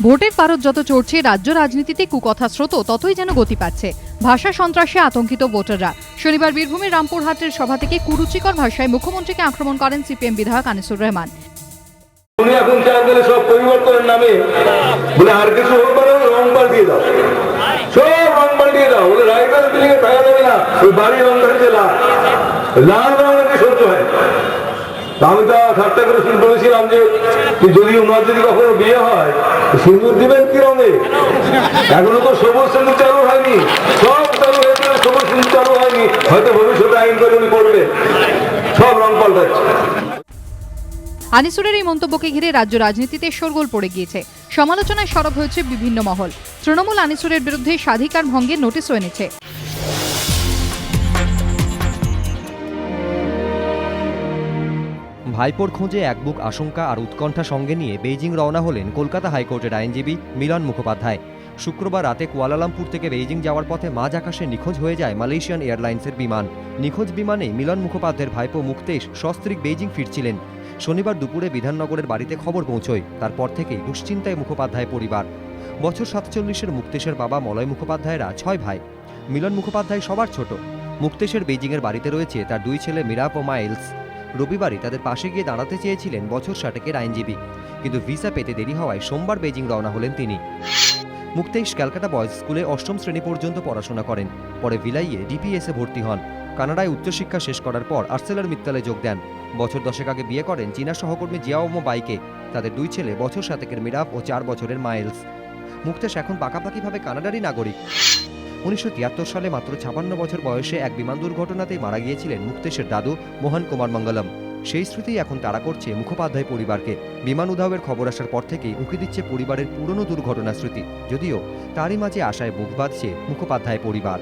ভোটের পারদ যত চড়ছে রাজ্য রাজনীতিতে কুকথা স্রোত ততই যেন গতি পাচ্ছে। ভাষা সন্ত্রাসে আতঙ্কিত ভোটাররা। শনিবার বীরভূমের রামপুরহাটের সভা থেকে কুরুচিকর ভাষায় মুখ্যমন্ত্রীকে আক্রমণ করেন সিপিএম বিধায়ক আনিসুর রহমান। উনি এখন চান গেলে সব পরিবর্তনের নামে বলে আর কিছু হোক না, রং পাল্টিয়ে দাও, সব রং পাল্টিয়ে দাও, বলে রাইফেল দিকে টাকা দেবে না, ওই বাড়ি রং ধরেছে লাল রং নাকি সহ্য হয়। আমি তো ঠাট্টা করে বলেছিলাম যে যদি ওনার যদি কখনো বিয়ে হয় সিঁদুর দিবেন কি রঙে? এখনো তো সবুজ সিঁদুর চালু হয়নি, সব চালু হয়েছে, সবুজ সিঁদুর চালু হয়নি, হয়তো ভবিষ্যতে আইন করে উনি করবে, সব রং পাল্টাচ্ছে। আনিসুরের এই মন্তব্যকে ঘিরে রাজ্য রাজনীতিতে শোরগোল পড়ে গিয়েছে। সমালোচনায় সরব হয়েছে বিভিন্ন মহল। তৃণমূল আনিসুরের বিরুদ্ধে স্বাধিকার ভঙ্গের নোটিশও এনেছে। ভাইপোর খোঁজে এক বুক আশঙ্কা আর উৎকণ্ঠা সঙ্গে নিয়ে বেইজিং রওনা হলেন কলকাতা হাইকোর্টের আইনজীবী মিলন মুখোপাধ্যায়। শুক্রবার রাতে কুয়ালালামপুর থেকে বেইজিং যাওয়ার পথে মাঝ আকাশে নিখোঁজ হয়ে যায় মালয়েশিয়ান এয়ারলাইন্সের বিমান। নিখোঁজ বিমানে মিলন মুখোপাধ্যায়ের ভাইপো মুক্তেশ সস্ত্রীক বেইজিং ফিরছিলেন। শনিবার দুপুরে বিধাননগরের বাড়িতে খবর পৌঁছয়। তারপর থেকেই দুশ্চিন্তায় মুখোপাধ্যায় পরিবার। বছর 47-এর মুক্তেশের বাবা মলয় মুখোপাধ্যায়রা 6 ভাই। মিলন মুখোপাধ্যায় সবার ছোট। মুক্তেশের বেইজিংয়ের বাড়িতে রয়েছে তার 2 ছেলে মিরাপ ও মাইলস। রবিবারই তাদের পাশে গিয়ে দাঁড়াতে চেয়েছিলেন বছর 60-এর আইনজীবী, কিন্তু ভিসা পেতে দেরি হওয়ায় সোমবার বেইজিং রওনা হলেন তিনি। মুক্তেশ ক্যালকাটা বয়েজ স্কুলে 8ম শ্রেণী পর্যন্ত পড়াশোনা করেন। পরে ভিলাইয়ে ডিপিএসে ভর্তি হন। কানাডায় উচ্চশিক্ষা শেষ করার পর আর্সেলার মিত্তালে যোগ দেন। বছর 10 আগে বিয়ে করেন চীনা সহকর্মী জিয়াওমো বাইকে। তাদের 2 ছেলে বছর 7-এর মিরাপ ও 4 বছরের মাইলস। মুক্তেশ এখন পাকাপাকিভাবে কানাডারই নাগরিক। 1973 সালে মাত্র 56 বছর বয়সে এক বিমান দুর্ঘটনাতেই মারা গিয়েছিলেন মুক্তেশের দাদু মোহন কুমার মঙ্গলম। সেই স্মৃতি এখন তাড়া করছে মুখোপাধ্যায় পরিবারকে। বিমান উধাওয়ের খবর আসার পর থেকেই উঁকি দিচ্ছে পরিবারের পুরনো দুর্ঘটনা স্মৃতি, যদিও তারই মাঝে আশায় বুক বাঁধছে মুখোপাধ্যায় পরিবার।